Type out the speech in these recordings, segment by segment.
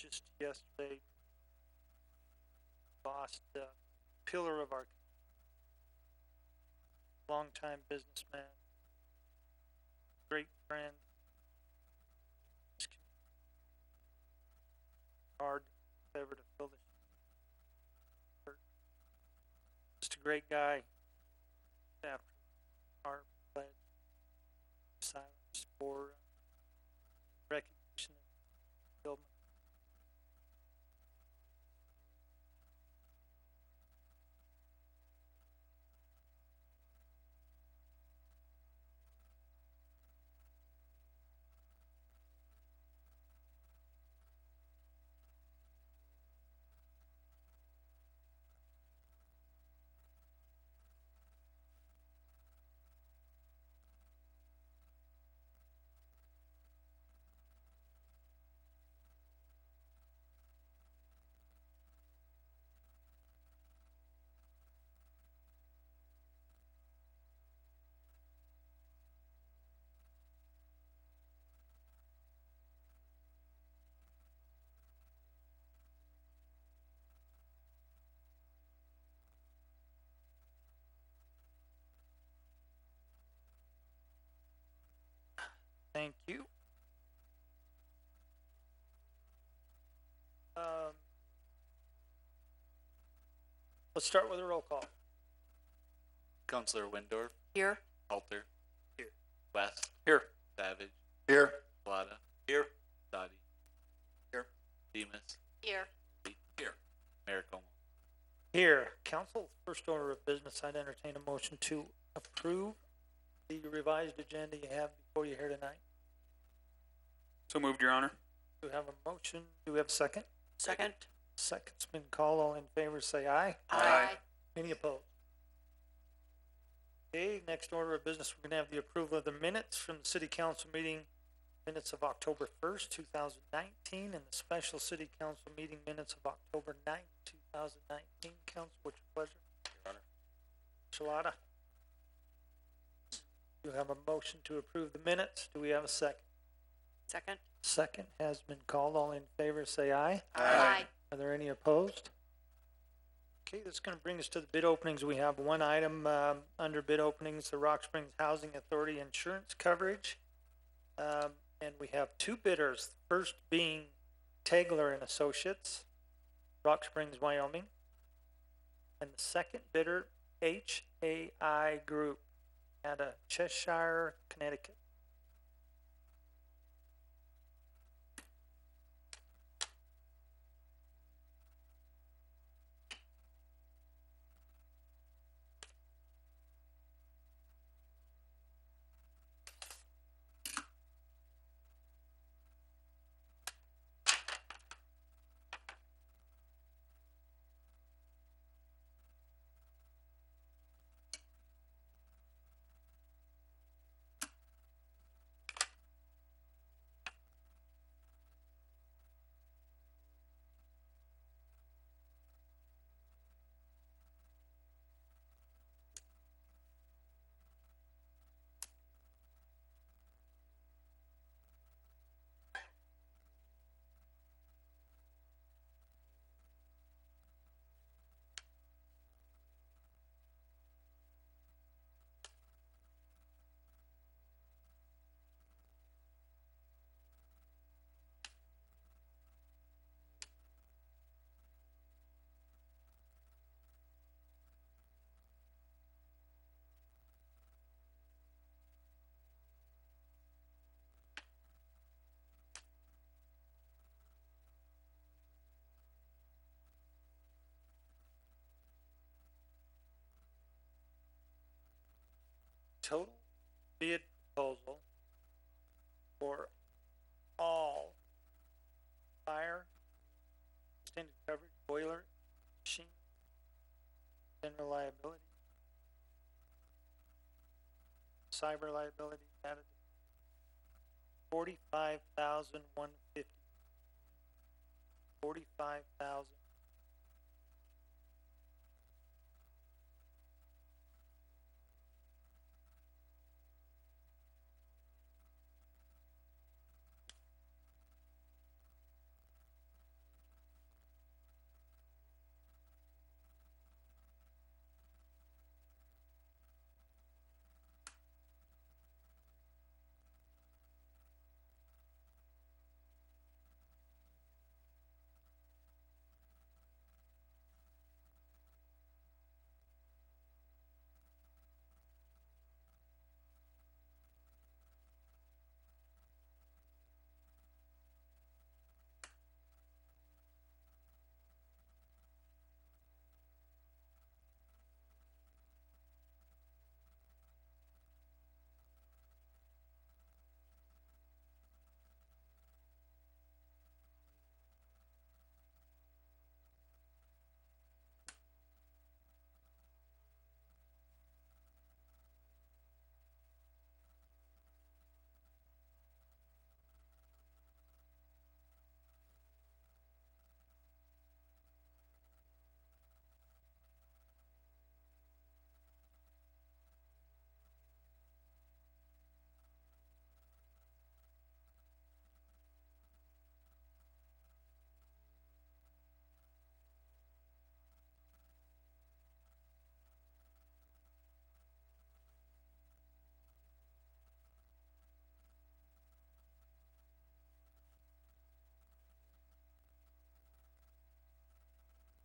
just yesterday lost a pillar of our longtime businessman, great friend. It's hard ever to fill this. Just a great guy. After our pledge, silence for recognition of Bill. Thank you. Let's start with a roll call. Counselor Windorf, Here. Halter, Here. West, Here. Savage, Here. Plata, Here. Dottie, Here. Demus, Here. here, Mayor Como. Here, council, first order of business, I'd entertain a motion to approve the revised agenda you have before you here tonight. So moved, Your Honor. Do we have a motion? Do we have a second? Second. Second's been called. All in favor say aye. Aye. Any opposed? Okay, next order of business, we're gonna have the approval of the minutes from the city council meeting, minutes of October 1st, 2019, and the special city council meeting minutes of October 9th, 2019. Council, what's your pleasure? Your Honor. Shalata? You have a motion to approve the minutes. Do we have a second? Second. Second has been called. All in favor say aye. Aye. Are there any opposed? Okay, that's gonna bring us to the bid openings. We have one item, under bid openings, the Rock Springs Housing Authority insurance coverage. And we have two bidders, first being Tagler and Associates, Rock Springs, Wyoming. And the second bidder, HAI Group, out of Cheshire, Connecticut. Total bid proposal for all fire, extended coverage, boiler, machine, general liability, cyber liability, added $45,150. $45,000.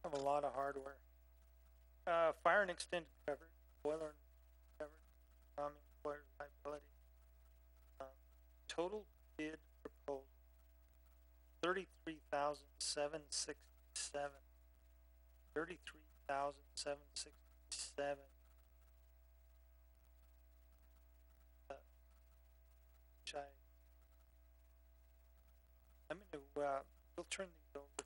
Have a lot of hardware. Fire and extended coverage, boiler and coverage, employer's liability. Total bid proposal, $33,767. $33,767. Which I'm gonna, we'll turn these over to.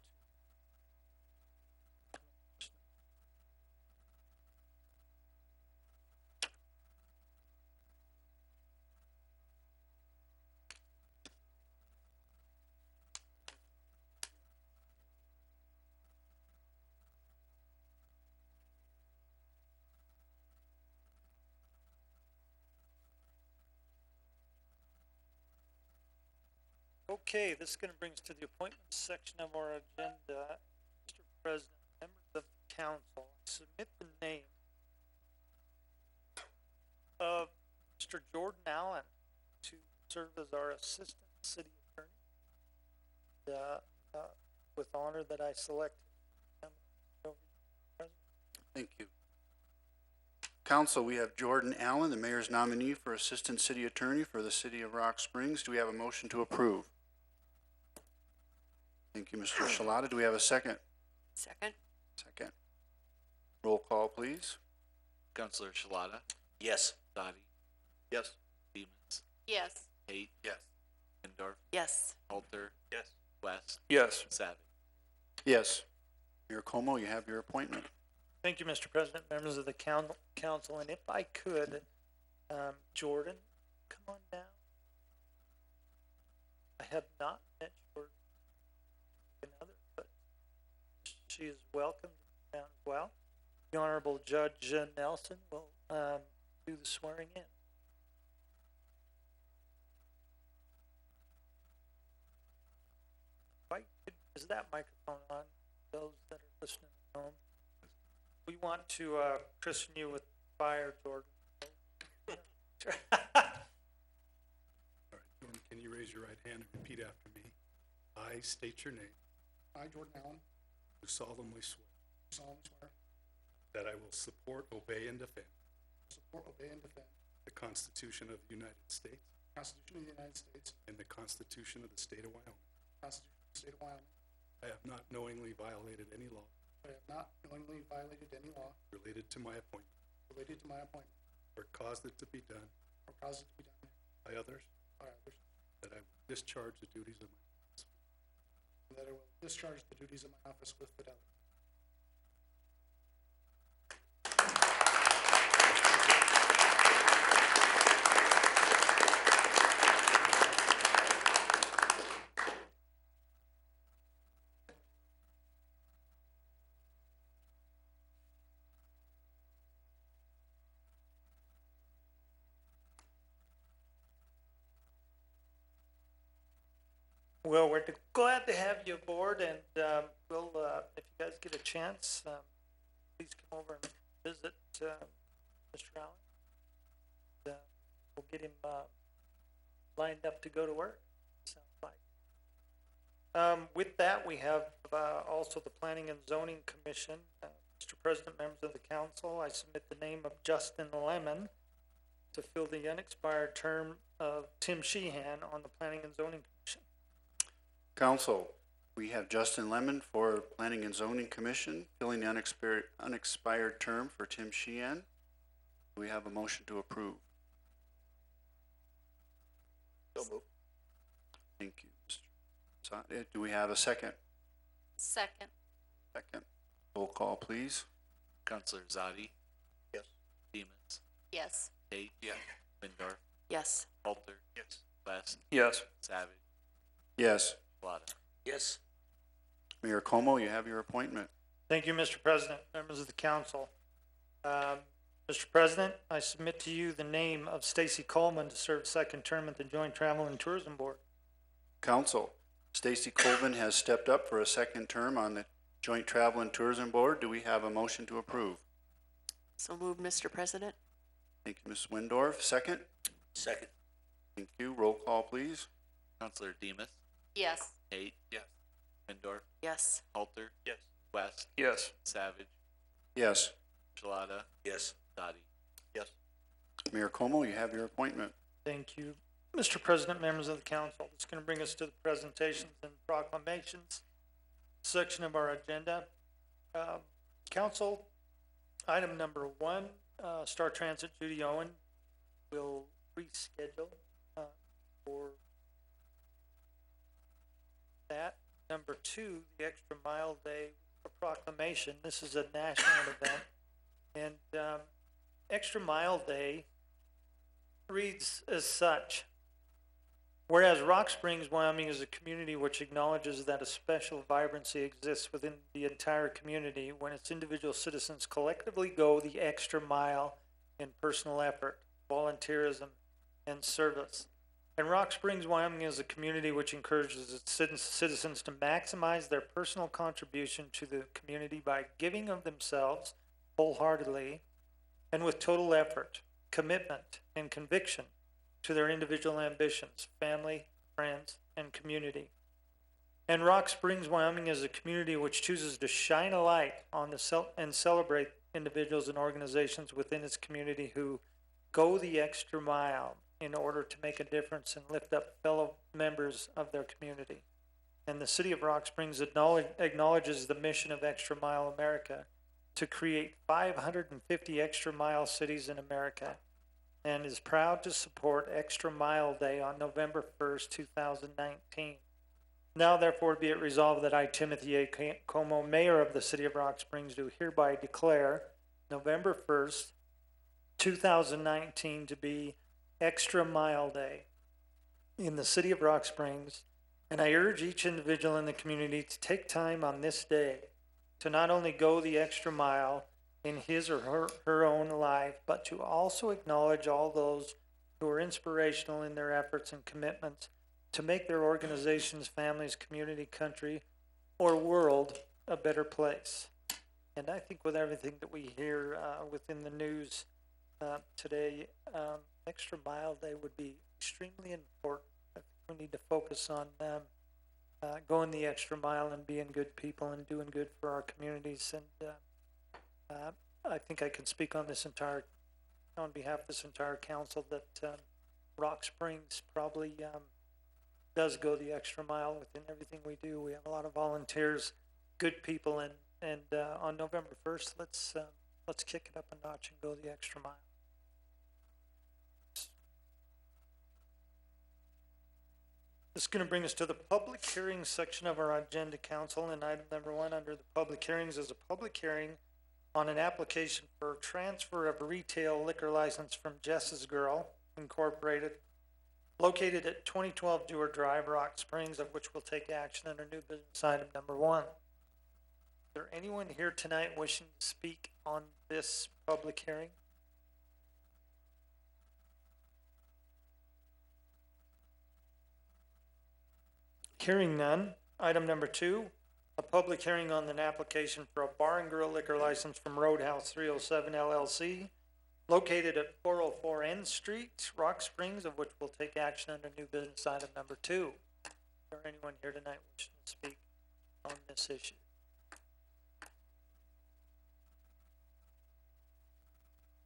Okay, this is gonna bring us to the appointments section of our agenda. Mr. President, members of the council, I submit the name of Mr. Jordan Allen to serve as our assistant city attorney. With honor that I select him. Thank you. Council, we have Jordan Allen, the mayor's nominee for Assistant City Attorney for the City of Rock Springs. Do we have a motion to approve? Thank you, Mr. Shalata. Do we have a second? Second? Second. Roll call, please. Counselor Shalata, Yes. Dottie, Yes. Demus, Yes. Tate, Yes. Windorf, Yes. Halter, Yes. West, Yes. Savage. Yes. Mayor Como, you have your appointment. Thank you, Mr. President, members of the council, and if I could, Jordan, come on down. I have not met Jordan, another, but she is welcome down as well. The Honorable Judge Nelson will, do the swearing in. Is that microphone on, those that are listening at home? We want to, christen you with fire, Jordan. All right, Jordan, can you raise your right hand and repeat after me? I state your name. I, Jordan Allen, Do solemnly swear solemnly swear that I will support, obey, and defend to support, obey, and defend the Constitution of the United States the Constitution of the United States, and the Constitution of the State of Wyoming. the Constitution of the State of Wyoming. I have not knowingly violated any law I have not knowingly violated any law related to my appointment related to my appointment or caused it to be done or caused it to be done by others, by others, that I will discharge the duties of my office and that I will discharge the duties of my office with fidelity. Well, we're glad to have you aboard, and we'll, if you guys get a chance, please come over and visit Mr. Allen. We'll get him lined up to go to work, sounds like. With that, we have also the Planning and Zoning Commission. Mr. President, members of the council, I submit the name of Justin Lemon to fill the unexpired term of Tim Sheehan on the Planning and Zoning Commission. Council, we have Justin Lemon for Planning and Zoning Commission, filling the unexpired term for Tim Sheehan. Do we have a motion to approve? Thank you, Mr. Sade. Do we have a second? Second? Second. Roll call, please. Counselor Zadi, Yes. Demus, Yes. Tate, Windorf, Yes. Halter, Yes. West, Yes. Savage, Yes. Shalata. Yes. Mayor Como, you have your appointment. Thank you, Mr. President, members of the council. Mr. President, I submit to you the name of Stacy Coleman to serve second term at the Joint Travel and Tourism Board. Council, Stacy Colvin has stepped up for a second term on the Joint Travel and Tourism Board. Do we have a motion to approve? So moved, Mr. President? Thank you, Ms. Windorf. Second? Second. Thank you. Roll call, please. Counselor Demus, Yes. Tate, Windorf, Yes. Halter, Yes. West, Yes. Savage, Yes. Shalata, Yes. Dottie. Yes. Mayor Como, you have your appointment. Thank you. Mr. President, members of the council, it's gonna bring us to the presentations and proclamations section of our agenda. Council, item number one, Star Transit Judy Owen will reschedule, for that. Number two, the Extra Mile Day proclamation. This is a national event. And, Extra Mile Day reads as such. Whereas Rock Springs, Wyoming is a community which acknowledges that a special vibrancy exists within the entire community when its individual citizens collectively go the extra mile in personal effort, volunteerism, and service. And Rock Springs, Wyoming is a community which encourages its citizens to maximize their personal contribution to the community by giving of themselves wholeheartedly and with total effort, commitment, and conviction to their individual ambitions, family, friends, and community. And Rock Springs, Wyoming is a community which chooses to shine a light on and celebrate individuals and organizations within its community who go the extra mile in order to make a difference and lift up fellow members of their community. And the city of Rock Springs acknowledges the mission of Extra Mile America to create 550 extra mile cities in America, and is proud to support Extra Mile Day on November 1st, 2019. Now therefore be it resolved that I, Timothy A. Como, Mayor of the City of Rock Springs, do hereby declare November 1st, 2019 to be Extra Mile Day in the City of Rock Springs, and I urge each individual in the community to take time on this day to not only go the extra mile in his or her own life, but to also acknowledge all those who are inspirational in their efforts and commitments to make their organizations, families, community, country, or world a better place. And I think with everything that we hear within the news today, Extra Mile Day would be extremely important. I think we need to focus on going the extra mile and being good people and doing good for our communities. And I think I can speak on on behalf of this entire council that Rock Springs probably does go the extra mile within everything we do. We have a lot of volunteers, good people, and on November 1st, let's kick it up a notch and go the extra mile. This is going to bring us to the public hearing section of our agenda, council, and item number one under the public hearings is a public hearing on an application for transfer of retail liquor license from Jess's Girl Incorporated, located at 2012 Dewar Drive, Rock Springs, of which we'll take action under new business item number one. Is there anyone here tonight wishing to speak on this public hearing? Hearing none. Item number two, a public hearing on an application for a bar and grill liquor license from Roadhouse 307 LLC, located at 404 N Street, Rock Springs, of which we'll take action under new business item number two. Is there anyone here tonight wishing to speak on this issue?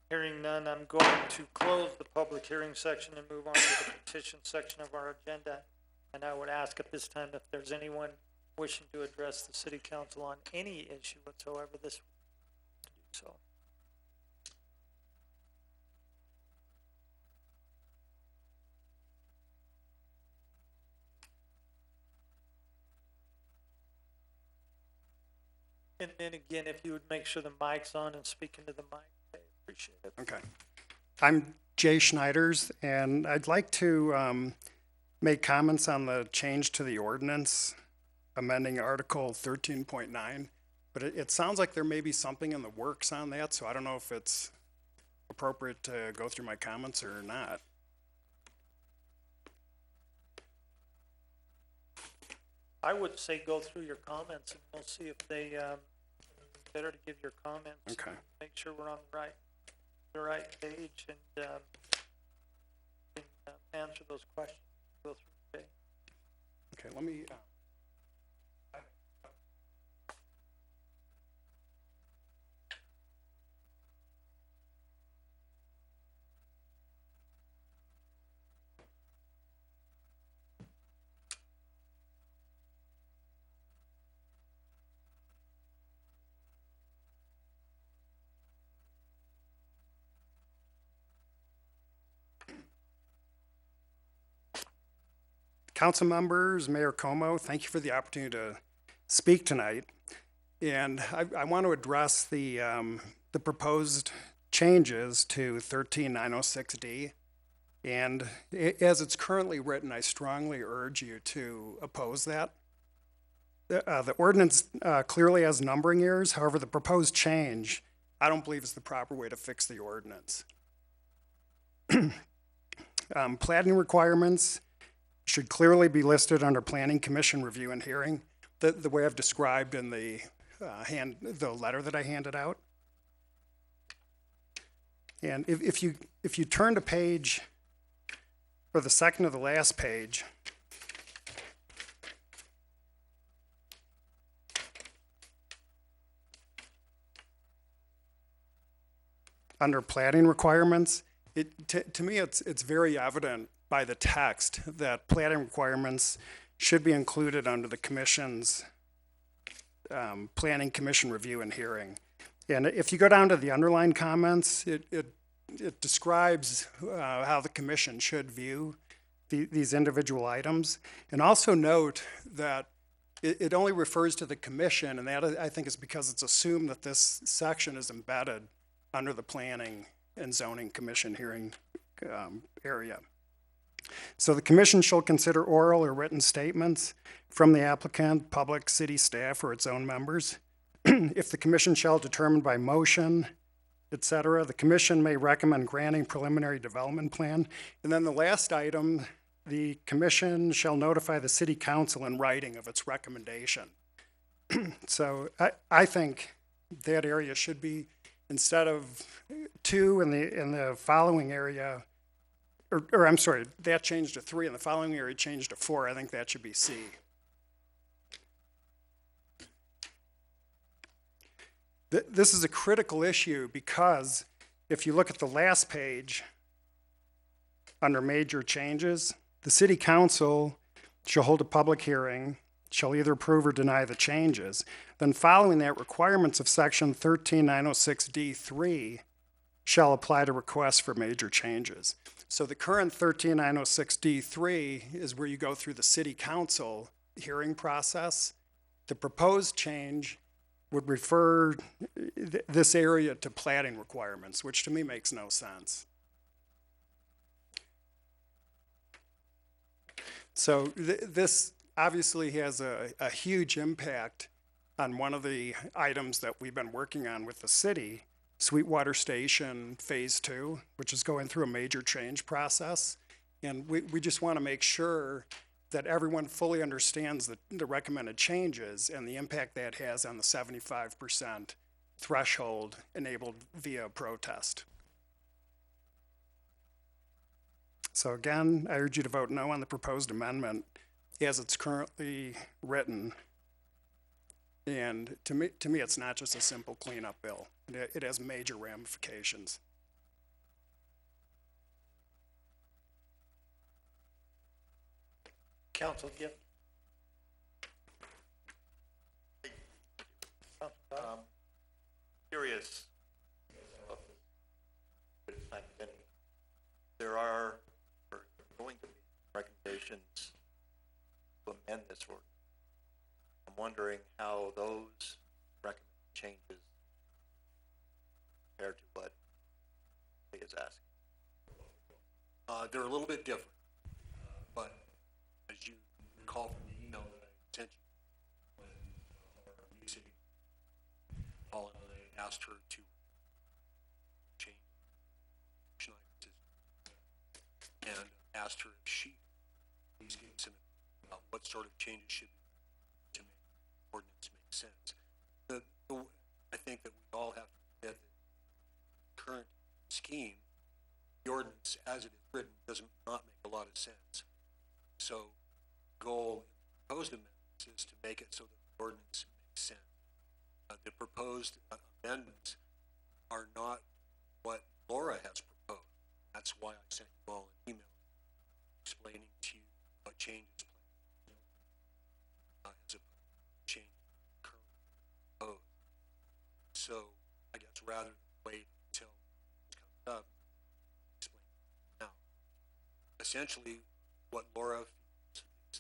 Hearing none, I'm going to close the public hearing section and move on to the petition section of our agenda. And I would ask at this time if there's anyone wishing to address the city council on any issue whatsoever, this to do so. And then again, if you would make sure the mic's on and speak into the mic, I appreciate it. Okay. I'm Jay Schneiders, and I'd like to make comments on the change to the ordinance, amending Article 13.9. But it sounds like there may be something in the works on that, so I don't know if it's appropriate to go through my comments or not. I would say go through your comments and we'll see if they, better to give your comments. Okay. Make sure we're on the right page and, can, answer those questions. Go through, okay? Okay, let me, council members, Mayor Como, thank you for the opportunity to speak tonight. And I want to address the proposed changes to 13906D. And as it's currently written, I strongly urge you to oppose that. The ordinance clearly has numbering errors. However, the proposed change, I don't believe is the proper way to fix the ordinance. Planning requirements should clearly be listed under Planning Commission review and hearing, the way I've described in the letter that I handed out. And if you turn to page, or the second to the last page, under planning requirements, to me it's very evident by the text that planning requirements should be included under the commission's Planning Commission review and hearing. And if you go down to the underlined comments, it describes how the commission should view these individual items. And also note that it only refers to the commission, and that I think is because it's assumed that this section is embedded under the Planning and Zoning Commission hearing area. So the commission shall consider oral or written statements from the applicant, public, city staff, or its own members. If the commission shall determine by motion, et cetera, the commission may recommend granting preliminary development plan. And then the last item, the commission shall notify the city council in writing of its recommendation. So I think that area should be, instead of 2 in the following area, or I'm sorry, that changed to 3 and the following area changed to 4. I think that should be C. This is a critical issue because if you look at the last page under major changes, the city council shall hold a public hearing, shall either approve or deny the changes. Then following that, requirements of section 13906D3 shall apply to requests for major changes. So the current 13906D3 is where you go through the city council hearing process. The proposed change would refer this area to planning requirements, which to me makes no sense. So this obviously has a huge impact on one of the items that we've been working on with the city, Sweetwater Station Phase 2, which is going through a major change process. And we just want to make sure that everyone fully understands the recommended changes and the impact that has on the 75% threshold enabled via protest. So again, I urge you to vote no on the proposed amendment as it's currently written. And to me, it's not just a simple cleanup bill. It has major ramifications. Council, Gibb. Curious. There are going to be recommendations to amend this ordinance. I'm wondering how those recommended changes compare to what he is asking. They're a little bit different, but as you recall from the email that I sent you, when our new city Paula asked her to change and asked her if she please give some about what sort of changes should be to make the ordinance make sense. I think that we all have to admit that the current scheme, the ordinance as it is written, does not make a lot of sense. So the goal in the proposed amendments is to make it so that the ordinance makes sense. The proposed amendments are not what Laura has proposed. That's why I sent you all an email explaining to you what changes as a change currently proposed. So I guess rather than wait until it comes up, explain it now. Essentially, what Laura feels is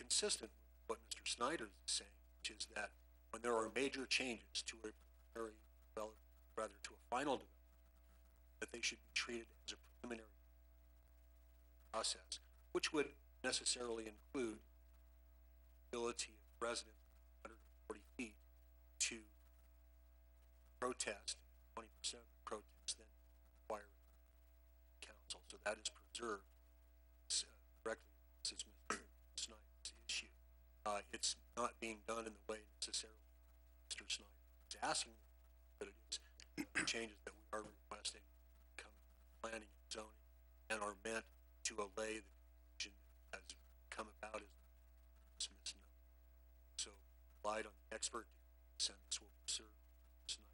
consistent with what Mr. Snyder is saying, which is that when there are major changes to a preliminary development, rather to a final development, that they should be treated as a preliminary process, which would necessarily include the ability of residents 140 feet to protest, 20% of the protest then require council. So that is preserved directly. This is Mr. Snyder's issue. It's not being done in the way necessarily Mr. Snyder is asking, but it is the changes that we are requesting come from planning and zoning and are meant to allay the confusion that has come about as misnomer. So, relied on the expert, and this will serve Snyder's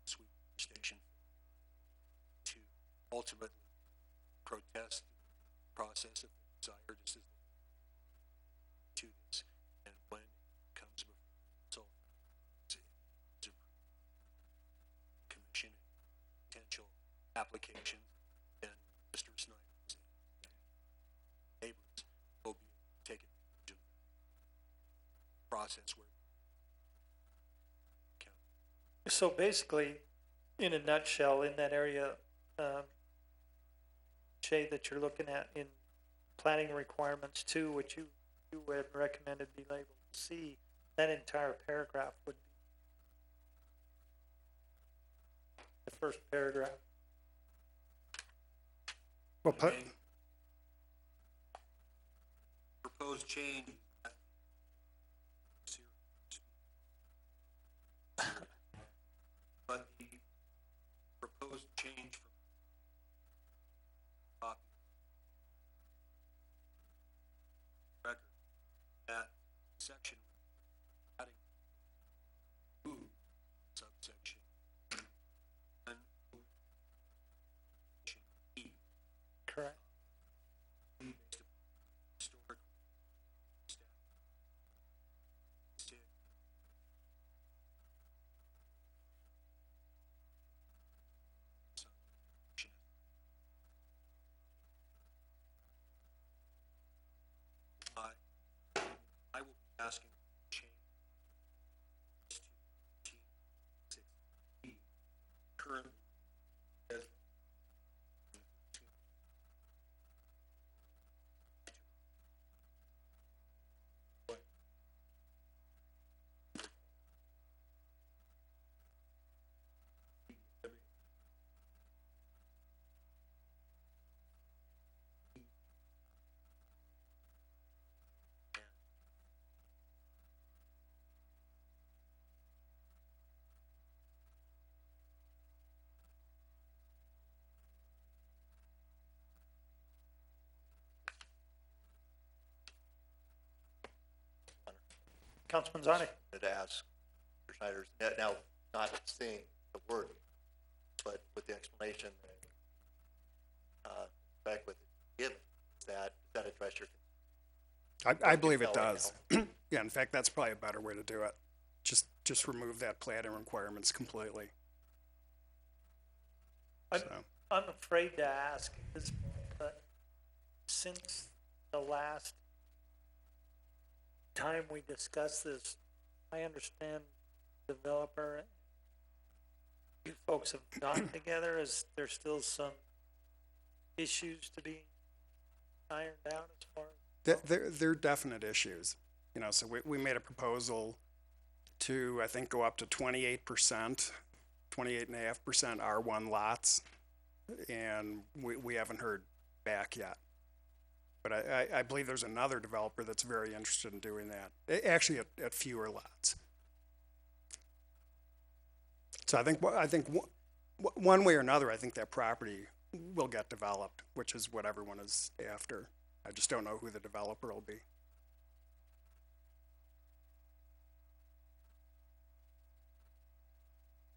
sweep station to ultimately protest the process of the desire, just as to this, and when it comes before so to commission potential applications, then Mr. Snyder's neighbors will be taken advantage of the process where So basically, in a nutshell, in that area, Shay, that you're looking at in planning requirements two, which you would recommended be labeled C, that entire paragraph would be the first paragraph. Well, put, proposed change. But the proposed change from copy record, that section adding subsection and E Correct. based upon historic staff. I will be asking to change this to T6E currently as Councilman Zani. To ask Mr. Snyder's, now, not seeing the word, but with the explanation that, back with it, given, does that address your? I believe it Tell does. Yeah, in fact, that's probably a better way to do it. Just remove that planning requirements completely. I'm- So, I'm afraid to ask at this point, but since the last time we discussed this, I understand developer, you folks have gotten together. Is there still some issues to be ironed out as far as? They're definite issues, you know, so we made a proposal to, I think, go up to 28%, 28.5% R1 lots, and we haven't heard back yet. But I believe there's another developer that's very interested in doing that, actually at fewer lots. So I think one way or another, I think that property will get developed, which is what everyone is after. I just don't know who the developer will be.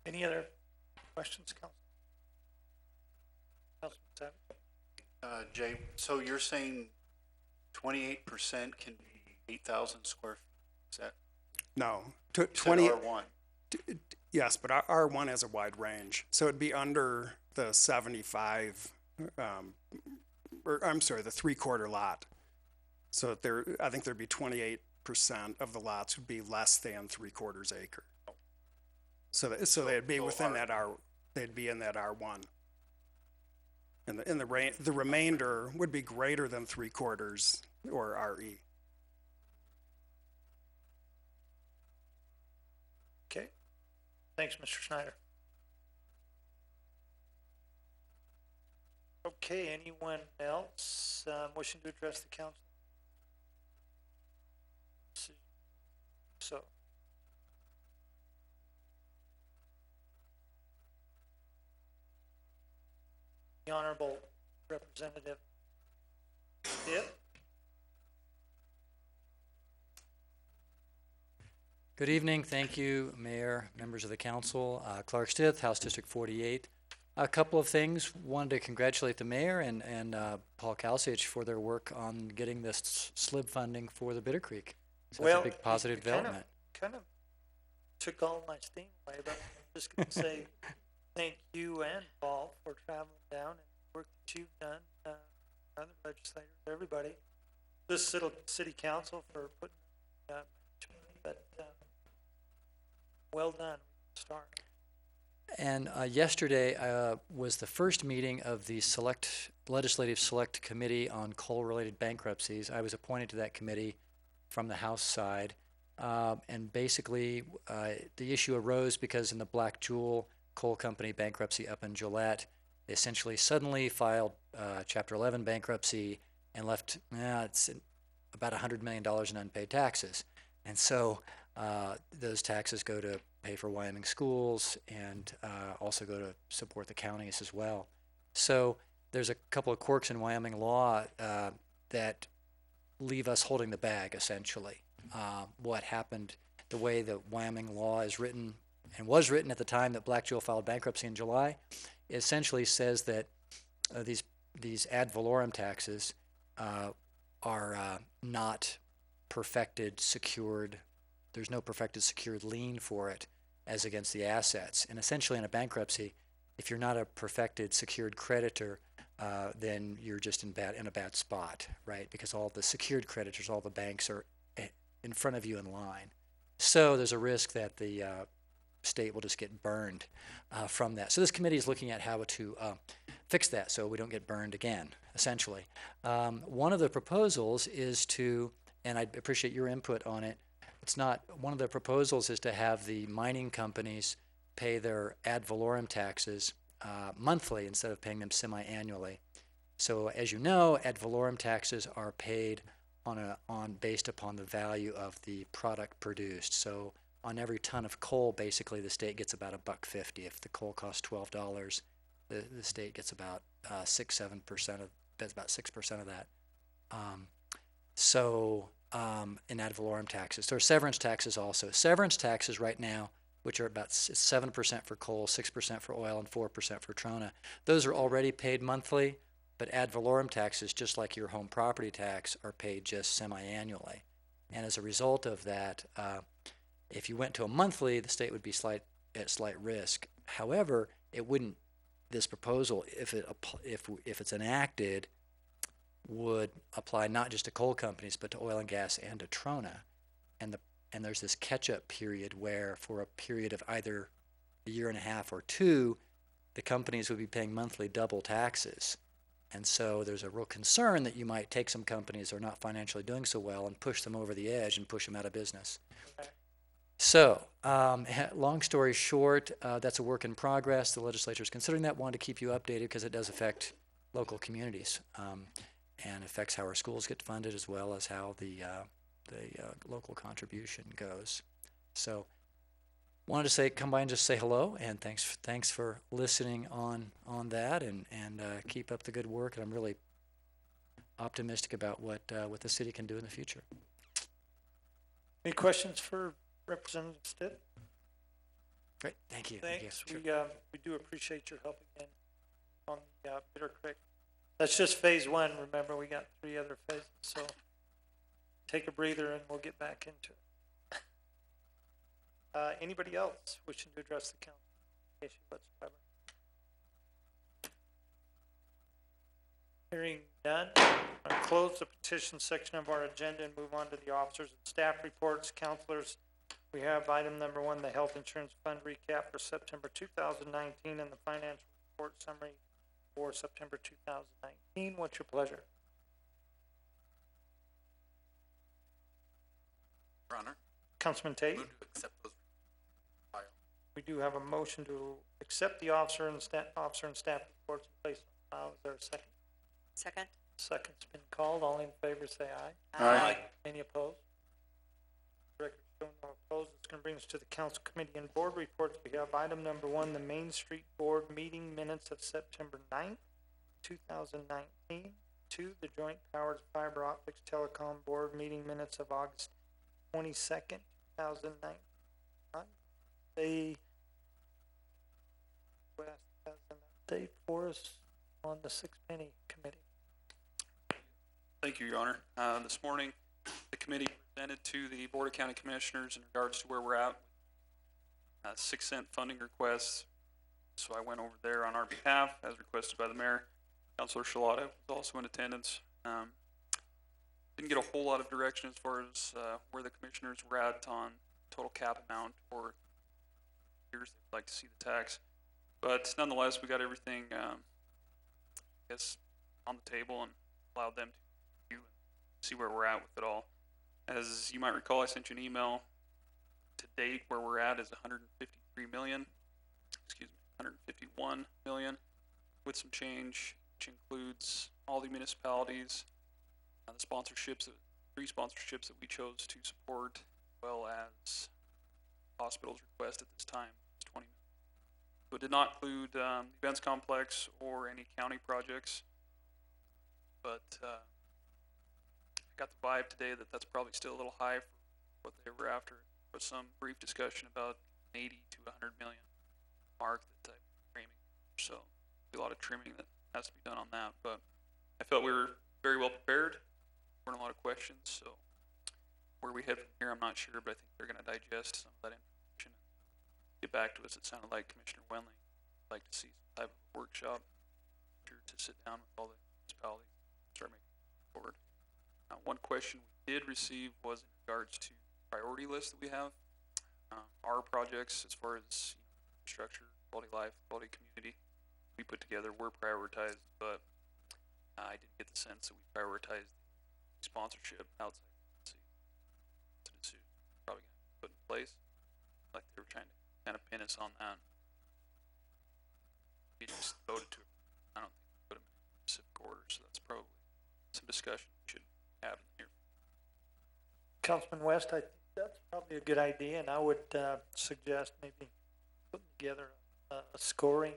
Any other questions, Council? Councilman Savage? Jay, so you're saying 28% can be 8,000 square feet? Is that No, you said 20. R1? Yes, but R1 has a wide range, so it'd be under the 75, or I'm sorry, the 3/4 lot. So there, I think there'd be 28% of the lots would be less than 3/4 acre. So they'd be within that they'd be in that R1. And the remainder would be greater than 3/4 or RE. Okay. Thanks, Mr. Schneider. Okay, anyone else wishing to address the council? So. The Honorable Representative Stitt. Good evening. Thank you, Mayor, members of the council. Clark Stith, House District 48. A couple of things. Wanted to congratulate the mayor and Paul Kalsich for their work on getting this SLIB funding for the Bitter Creek. So that's a big positive development. Kind of took all my steam away, but I'm just going to say thank you and Paul for traveling down and the work that you've done, other legislators, everybody, this city council for putting, but well done. Start. And yesterday was the first meeting of the Legislative Select Committee on coal-related bankruptcies. I was appointed to that committee from the House side. And basically, the issue arose because in the Black Jewel Coal Company bankruptcy up in Gillette, they essentially suddenly filed Chapter 11 bankruptcy and left it's about $100 million in unpaid taxes. And so those taxes go to pay for Wyoming schools and also go to support the counties as well. So there's a couple of quirks in Wyoming law that leave us holding the bag, essentially. What happened, the way the Wyoming law is written and was written at the time that Black Jewel filed bankruptcy in July, essentially says that these ad valorem taxes are not perfected secured. There's no perfected secured lien for it as against the assets. And essentially in a bankruptcy, if you're not a perfected secured creditor, then you're just in a bad spot, right? Because all the secured creditors, all the banks are in front of you in line. So there's a risk that the state will just get burned from that. So this committee is looking at how to fix that so we don't get burned again, essentially. One of the proposals is to, and I appreciate your input on it, one of the proposals is to have the mining companies pay their ad valorem taxes monthly instead of paying them semi-annually. So as you know, ad valorem taxes are paid based upon the value of the product produced. So on every ton of coal, basically the state gets about $1.50. If the coal costs $12, the state gets about 6% of that. In ad valorem taxes. There are severance taxes also. Severance taxes right now, which are about 7% for coal, 6% for oil, and 4% for trona. Those are already paid monthly, but ad valorem taxes, just like your home property tax, are paid just semi-annually. And as a result of that, if you went to a monthly, the state would be at slight risk. However, it wouldn't. This proposal, if it's enacted, would apply not just to coal companies, but to oil and gas and to trona. And there's this catch-up period where for a period of either a year and a half or two, the companies would be paying monthly double taxes. And so there's a real concern that you might take some companies that are not financially doing so well and push them over the edge and push them out of business. So, long story short, that's a work in progress. The legislature is considering that. Wanted to keep you updated because it does affect local communities and affects how our schools get funded as well as how the local contribution goes. So, wanted to come by and just say hello and thanks for listening on that and keep up the good work. And I'm really optimistic about what the city can do in the future. Any questions for Representative Stitt? Great, thank you. Thanks. Thank you. Sure. We do appreciate your help again on the Bitter Creek. That's just phase one. Remember, we got 3 other phases, so take a breather and we'll get back into it. Anybody else wishing to address the council? Issue whatsoever? Hearing none, our close the petition section of our agenda and move on to the officers and staff reports. Counselors, we have item number one, the health insurance fund recap for September 2019 and the financial report summary for September 2019. What's your pleasure? Your Honor, Councilman Tate? move to accept those. File. We do have a motion to accept the officer and staff reports and place on file. Is there a second? Second. Second's been called. All in favor say aye. Aye. Any opposed? Record show no opposed. It's gonna bring us to the council committee and board reports. We have item number one, the Main Street Board meeting minutes of September 9th, 2019. Two, the Joint Powers Fiber Optics Telecom Board meeting minutes of August 22nd, 2019. They West has an update for us on the Sixpenny Committee. Thank you, Your Honor. This morning, the committee presented to the Board of County Commissioners in regards to where we're at. 6-cent funding requests. So I went over there on our behalf as requested by the mayor. Councilor Shalata was also in attendance. Didn't get a whole lot of direction as far as where the commissioners were at on total cap amount or years they'd like to see the tax. But nonetheless, we got everything, I guess, on the table and allowed them to review and see where we're at with it all. As you might recall, I sent you an email. To date, where we're at is 151 million with some change, which includes all the municipalities, the sponsorships, 3 sponsorships that we chose to support, as well as hospitals request at this time, it's 20 million. So it did not include the events complex or any county projects, but I got the vibe today that that's probably still a little high for what they were after. There was some brief discussion about 80 to 100 million mark that I'm framing. So a lot of trimming that has to be done on that, but I felt we were very well prepared. Weren't a lot of questions, so where we head from here, I'm not sure, but I think they're going to digest some of that information and get back to us. It sounded like Commissioner Wendling would like to see some type of workshop to sit down with all the municipalities and start making it forward. One question we did receive was in regards to priority list that we have. Our projects, as far as infrastructure, quality life, quality community, we put together were prioritized, but I didn't get the sense that we prioritized the sponsorship outside the agency. It's a decision probably going to be put in place, like they were trying to kind of pin us on that. We just voted to, I don't think we put them in a specific order, so that's probably some discussion we should have in here. Councilman West, I think that's probably a good idea, and I would suggest maybe putting together a scoring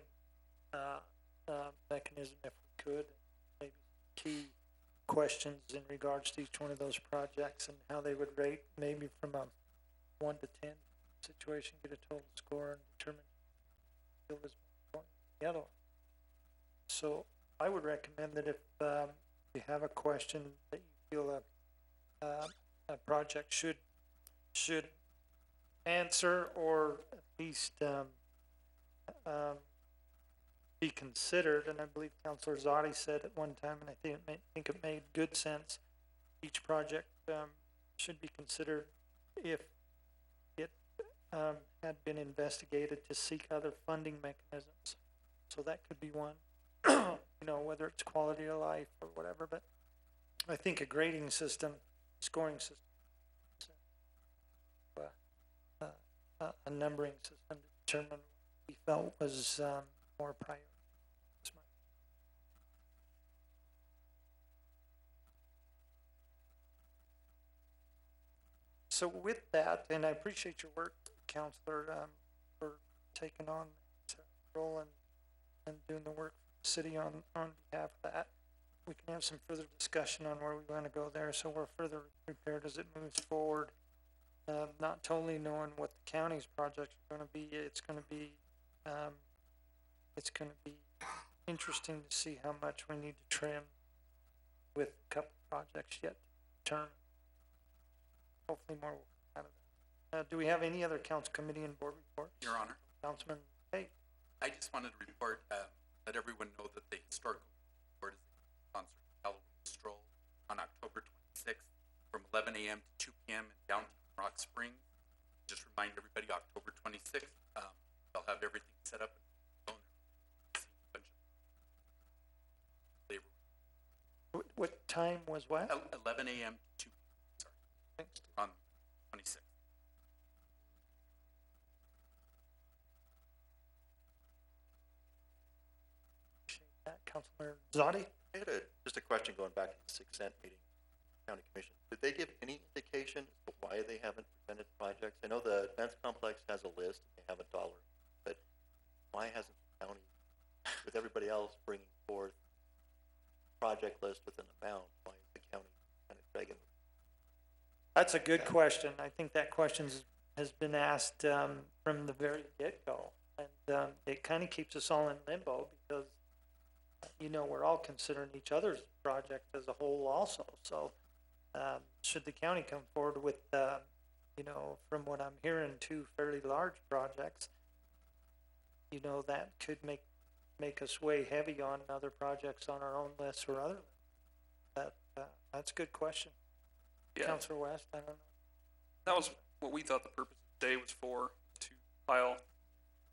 mechanism if we could, maybe key questions in regards to each one of those projects and how they would rate, maybe from a 1 to 10 situation, get a total score and determine what is more important than the other one. So I would recommend that if you have a question that you feel a project should answer or at least be considered, and I believe Councilor Zadi said at one time, and I think it made good sense. Each project should be considered if it had been investigated to seek other funding mechanisms. So that could be one, whether it's quality of life or whatever. But I think a grading system, scoring system, a numbering system to determine what we felt was more priority. So with that, and I appreciate your work, Counselor, for taking on that role and doing the work for the city on behalf of that. We can have some further discussion on where we want to go there, so we're further prepared as it moves forward. Not totally knowing what the county's projects are going to be, it's going to be interesting to see how much we need to trim with a couple projects yet to determine. Hopefully more will come out of that. Do we have any other council committee and board reports? Your Honor, Councilman, hey. I just wanted to report, let everyone know that the historical board is sponsoring Halloween stroll twenty-sixth, from 11 a.m. to 2 p.m. in downtown Rock Springs. Just remind everybody, October 26th, they'll have everything set up. What time was what? 11 a.m. to 2 p.m. Sorry, Thanks. on 26th. Appreciate that. Councilor Zadi? I had just a question going back to the 6 cent meeting, county commission. Did they give any indication as to why they haven't presented projects? I know the events complex has a list, and they have a dollar, but why hasn't the county, with everybody else bringing forth project list with an amount, why is the county kind of dragging? That's a good question. I think that question has been asked from the very get-go. And it kind of keeps us all in limbo because, we're all considering each other's project as a whole also. So should the county come forward with, from what I'm hearing, 2 fairly large projects, that could make us weigh heavy on other projects on our own list or other lists. That's a good question. Yeah, Councilor West, I don't know. that was what we thought the purpose of the day was for, to file.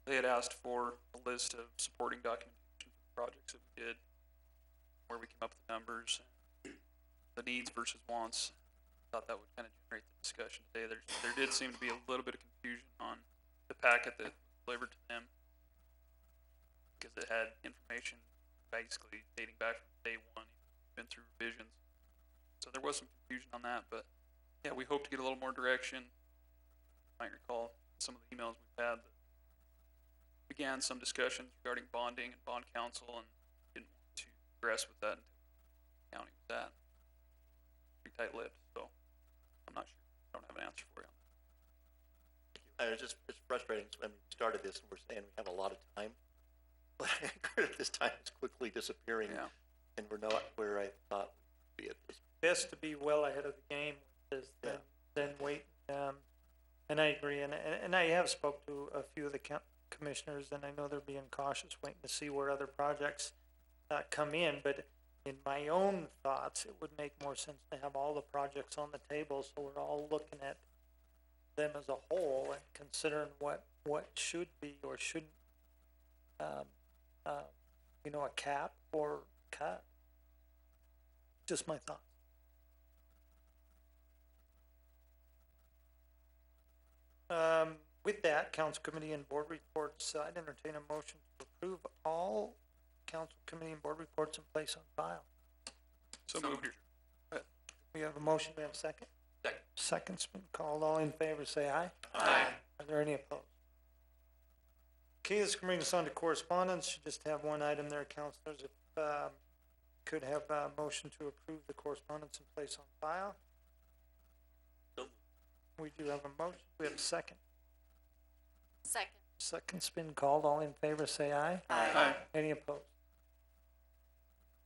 They had asked for a list of supporting documentation for the projects that we did, where we came up with the numbers, the needs versus wants. Thought that would kind of generate the discussion today. There did seem to be a little bit of confusion on the packet that was delivered to them, because it had information basically dating back from day one, been through revisions. So there was some confusion on that, but yeah, we hope to get a little more direction. You might recall some of the emails we've had that began some discussions regarding bonding and bond counsel, and didn't want to progress with that until the county was that. Pretty tight-lipped, so I'm not sure. I don't have an answer for you on that. It's frustrating. I mean, we started this and we're saying we have a lot of time, but this time is quickly disappearing, Yeah. and we're not where I thought we'd be at this. Best to be well ahead of the game with this than wait. And I agree. And I have spoke to a few of the commissioners, and I know they're being cautious, waiting to see where other projects come in. But in my own thoughts, it would make more sense to have all the projects on the table, so we're all looking at them as a whole and considering what should be or shouldn't, a cap or cut. Just my thoughts. With that, council committee and board reports, I'd entertain a motion to approve all council committee and board reports in place on file. So moved. We have a motion, we have a second? Second. Second's been called, all in favor say aye. Aye. Are there any opposed? Okay, this can bring us on to correspondence. You just have one item there, councilors, if, could have a motion to approve the correspondence in place on file. We do have a motion, we have a second. Second. Second's been called, all in favor say aye. Aye. Any opposed?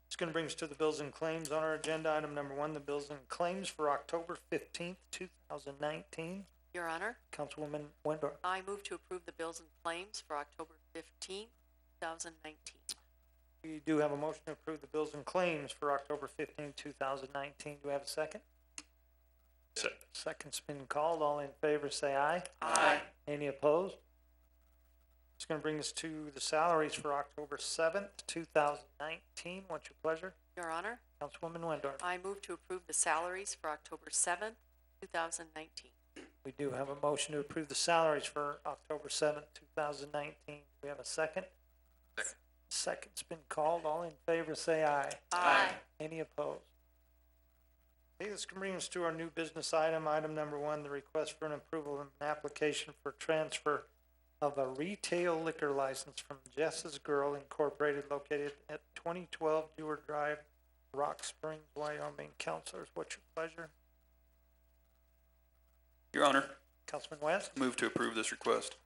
It's gonna bring us to the bills and claims on our agenda. Item number 1, the bills and claims for October 15th, 2019. Your Honor, Councilwoman Wendorf. I move to approve the bills and claims for October 15th, 2019. We do have a motion to approve the bills and claims for October 15th, 2019. Do we have a second? Second. Second's been called. All in favor say aye. Aye. Any opposed? It's gonna bring us to the salaries for October 7th, 2019. What's your pleasure? Your Honor, Councilwoman Wendorf. I move to approve the salaries for October 7th, 2019. We do have a motion to approve the salaries for October 7th, 2019. Do we have a second? Second. Second's been called. All in favor say aye. Aye. Any opposed? Okay, this can bring us to our new business item. Item number 1, the request for an approval of an application for transfer of a retail liquor license from Jess's Girl Incorporated located at 2012 Dewar Drive, Rock Springs, Wyoming. Councilors, what's your pleasure? Your Honor, Councilman West? move to approve this request.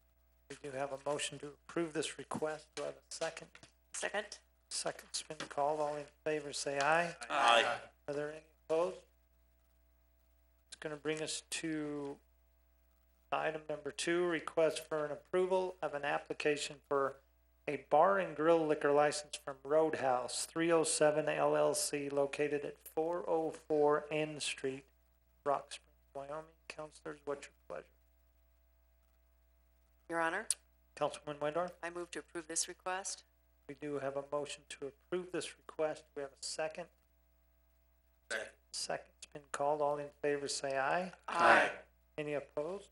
We do have a motion to approve this request. Do I have a second? Second. Second's been called. All in favor say aye. Aye. Are there any opposed? It's gonna bring us to item number 2, request for an approval of an application for a bar and grill liquor license from Roadhouse 307 LLC located at 404 4 N Street, Rock Springs, Wyoming. Councilors, what's your pleasure? Your Honor, Councilman Windorf? I move to approve this request. We do have a motion to approve this request. Do we have a second? Second. Second's been called. All in favor say aye. Aye. Any opposed?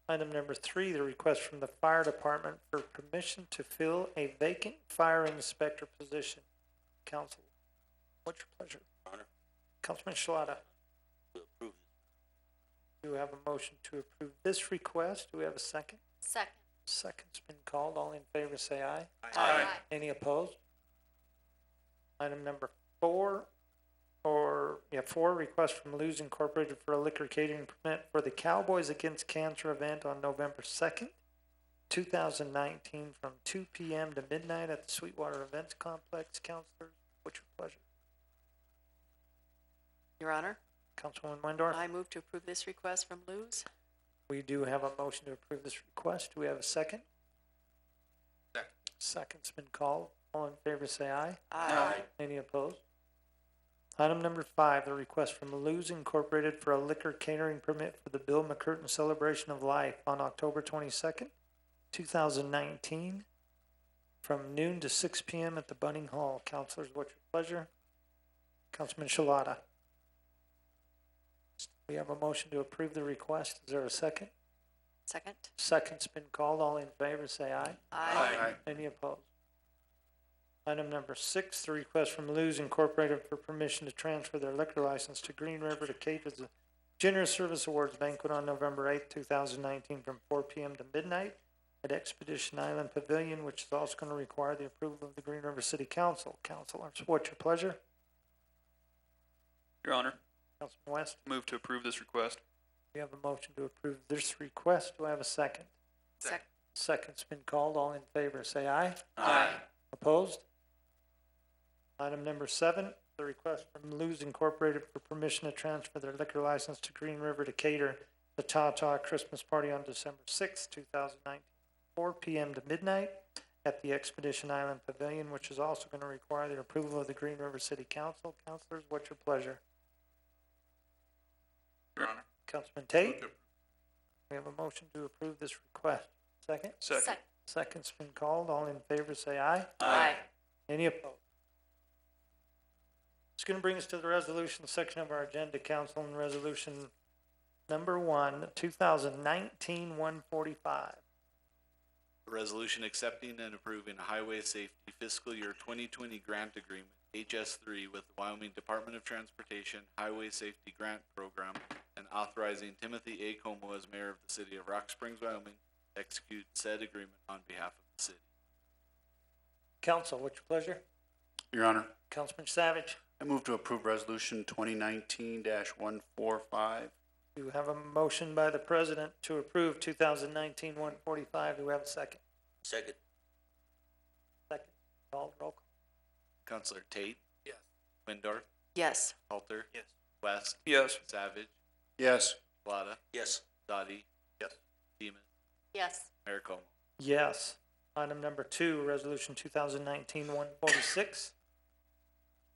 Item number 3, the request from the fire department for permission to fill a vacant fire inspector position. Council, what's your pleasure? Honor. Councilman Shalata, To approve. do we have a motion to approve this request? Do we have a second? Second. Second's been called. All in favor say aye. Aye. Any opposed? Item number 4, request from Lou's Incorporated for a liquor catering permit for the Cowboys Against Cancer event on November 2nd, 2019, from 2 p.m. to midnight at the Sweetwater Events Complex. Councilors, what's your pleasure? Your Honor, Councilwoman Windorf? I move to approve this request from Lou's. We do have a motion to approve this request. Do we have a second? Second. Second's been called. All in favor say aye. Aye. Any opposed? Item number 5, the request from Lou's Incorporated for a liquor catering permit for the Bill McCurtain Celebration of Life on October 22nd, 2019, from noon to 6 p.m. at the Bunning Hall. Councilors, what's your pleasure? Councilman Shalata. We have a motion to approve the request. Is there a second? Second. Second's been called. All in favor say aye. Aye. Any opposed? Item number 6, the request from Lou's Incorporated for permission to transfer their liquor license to Green River to cater the Generous Service Awards banquet on November 8th, 2019, from 4 p.m. to midnight at Expedition Island Pavilion, which is also going to require the approval of the Green River City Council. Councilors, what's your pleasure? Your Honor, Councilman West? move to approve this request. We have a motion to approve this request. Do I have a second? Second. Second's been called. All in favor say aye. Aye. Opposed? Item number 7, the request from Lou's Incorporated for permission to transfer their liquor license to Green River to cater the Ta-Ta Christmas Party on December 6th, 2019, 4 p.m. to midnight at the Expedition Island Pavilion, which is also going to require the approval of the Green River City Council. Councilors, what's your pleasure? Your Honor. Councilman Tate? We have a motion to approve this request. Second? Second. Second's been called. All in favor say aye. Aye. Any opposed? It's going to bring us to the resolution section of our agenda, Council, and resolution number 1, 2019-145. A resolution accepting and approving a highway safety fiscal year 2020 grant agreement, HS3, with the Wyoming Department of Transportation Highway Safety Grant Program, and authorizing Timothy A. Como as mayor of the city of Rock Springs, Wyoming, to execute said agreement on behalf of the city. Council, what's your pleasure? Your Honor, Councilman Savage, I move to approve resolution 2019-145. you have a motion by the president to approve 2019-145. Do we have a second? Second. Second. Called roll call. Counselor Tate? Yes. Windorf? Yes. Halter? Yes. West? Yes. Savage? Yes. Shalata? Yes. Dottie? Yes. Demus? Yes. Mayor Como? Yes. Item number 2, resolution 2019-146.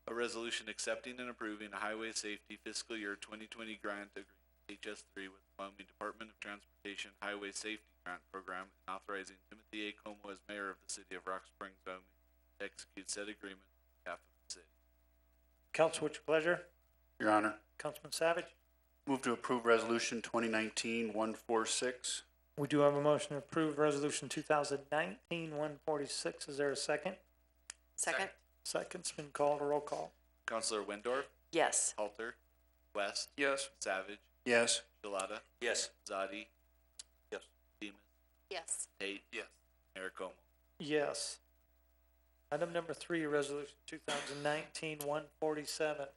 A resolution accepting and approving a highway safety fiscal year 2020 grant agreement, HS3, with the Wyoming Department of Transportation Highway Safety Grant Program, and authorizing Timothy A. Como as mayor of the city of Rock Springs, Wyoming, to execute said agreement on behalf of the city. Council, what's your pleasure? Your Honor, Councilman Savage, move to approve resolution 2019-146. we do have a motion to approve resolution 2019-146. Is there a second? Second. Second's been called. Roll call. Counselor Windorf? Yes. Halter? West? Yes. Savage? Yes. Shalata? Yes. Zadi? Yes. Demus? Yes. Tate? Yes. Mayor Como? Yes. Item number 3, resolution 2019-147.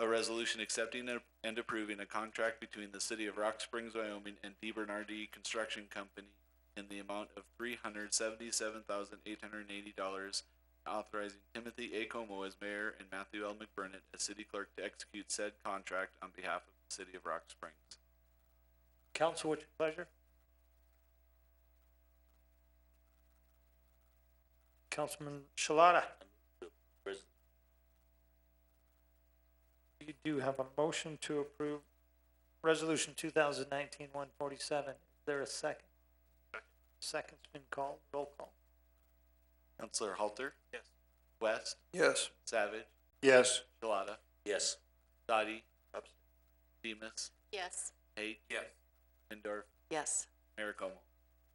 A resolution accepting and approving a contract between the city of Rock Springs, Wyoming, and DeBernardi Construction Company in the amount of $377,880, authorizing Timothy A. Como as mayor and Matthew L. McBurnett as city clerk to execute said contract on behalf of the city of Rock Springs. Council, what's your pleasure? Councilman Shalata, We do have a motion to approve resolution 2019-147. Is there a second? Second's been called. Roll call. Counselor Halter? Yes. West? Yes. Savage? Yes. Shalata? Yes. Dottie? Abstain. Demus? Yes. Tate? Yes. Windorf? Yes. Mayor Como?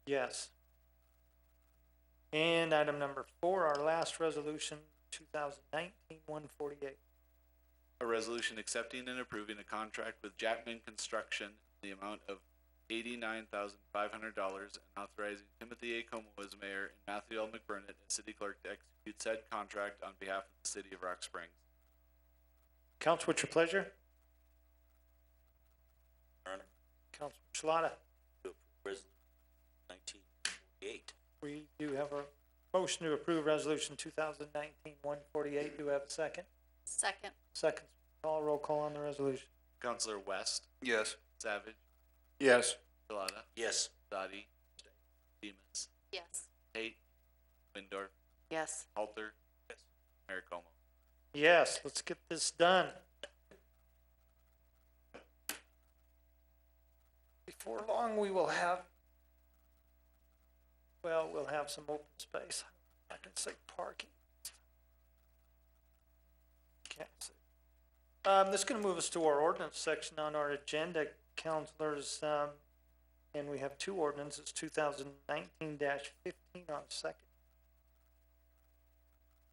Yes. And item number 4, our last resolution, 2019-148. A resolution accepting and approving a contract with Jackman Construction in the amount of $89,500 and authorizing Timothy A. Como as mayor and Matthew L. McBurnett as city clerk to execute said contract on behalf of the city of Rock Springs. Council, what's your pleasure? Your Honor. Councilman Shalata? Resolution 1948. We do have a motion to approve resolution 2019-148. Do we have a second? Second. Second. Roll call on the resolution. Counselor West? Yes. Savage? Yes. Shalata? Yes. Dottie? Demus? Yes. Tate? Windorf? Yes. Halter? Mayor Como? Yes, let's get this done. Before long, we will have, we'll have some open space. I can say parking. Can't say. This is gonna move us to our ordinance section on our agenda, councilors, and we have two ordinances, 2019-15 on second.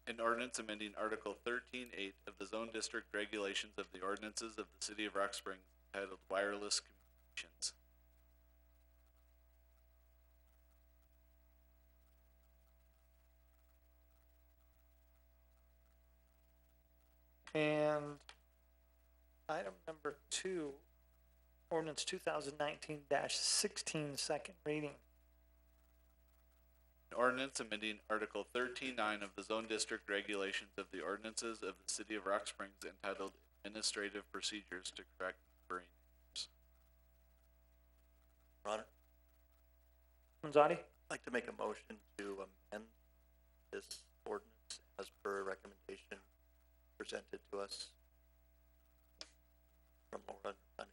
An ordinance amending Article 13-8 of the Zone District Regulations of the Ordinances of the City of Rock Springs entitled Wireless Communications. And item number 2, ordinance 2019-16, second reading. An ordinance amending Article 13-9 of the Zone District Regulations of the Ordinances of the City of Rock Springs entitled Administrative Procedures to Correct Numbering Names. Your Honor, Manzotti? I'd like to make a motion to amend this ordinance as per recommendation presented to us from Laura. I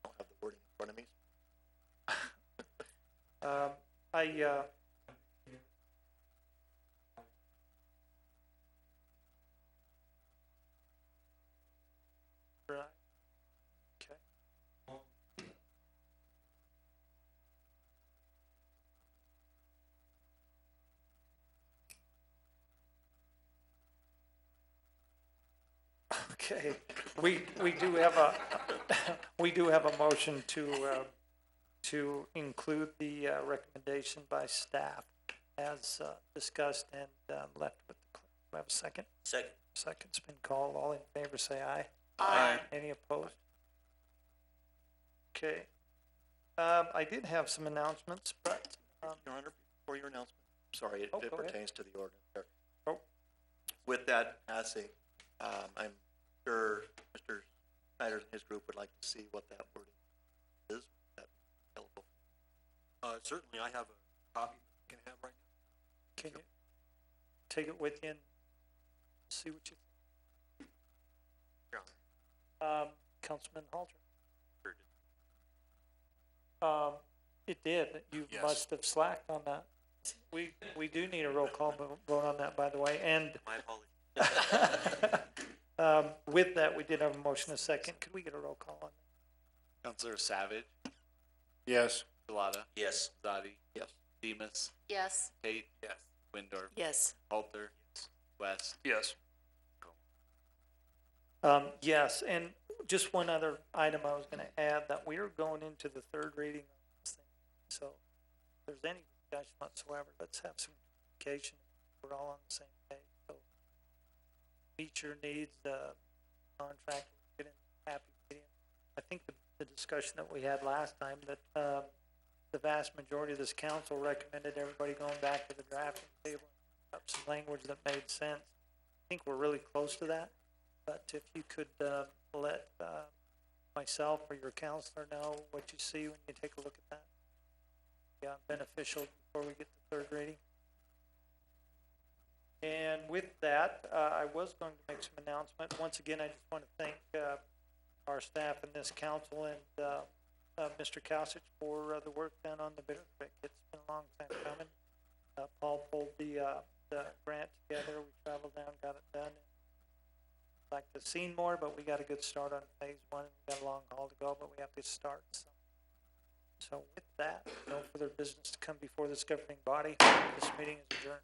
don't have the wording in front of me. Right. Okay. Okay, we do have a, we do have a motion to include the, recommendation by staff as, discussed and, left with the clerk. Do I have a second? Second. Second's been called. All in favor, say aye. Aye. Any opposed? Okay. I did have some announcements, but, Your Honor, before your announcement, sorry, it Oh, go ahead. pertains to the ordinance there. Oh. With that passing, I'm sure Mr. Snyder and his group would like to see what that wording is, that available. Certainly, I have a copy I can have right now. can you take it with you and see what you think? Councilman Halter? It did. You Yes. must have slacked on that. We do need a roll call vote on that, by the way, and My apologies. with that, we did have a motion a second. Could we get a roll call on that? Counselor Savage? Yes. Shalata? Yes. Dottie? Yes. Demus? Yes. Tate? Windorf? Yes. Halter? West? Yes. Yes, and just one other item I was gonna add, that we are going into the third reading on this thing. So if there's any discussion whatsoever, let's have some communication. We're all on the same page, so meet your needs, contract, get in happy medium. I think the discussion that we had last time, that, the vast majority of this council recommended everybody going back to the drafting table, up some language that made sense. I think we're really close to that. But if you could, let, myself or your counselor know what you see when you take a look at that. Yeah, beneficial before we get to third reading. And with that, I was going to make some announcement. Once again, I just want to thank, our staff and this council and, Mr. Cowsich for, the work done on the Bitter Creek. It's been a long time coming. Paul pulled the grant together. We traveled down, got it done. Like to have seen more, but we got a good start on phase one. We got a long haul to go, but we have to start. So with that, no further business to come before this governing body. This meeting is adjourned.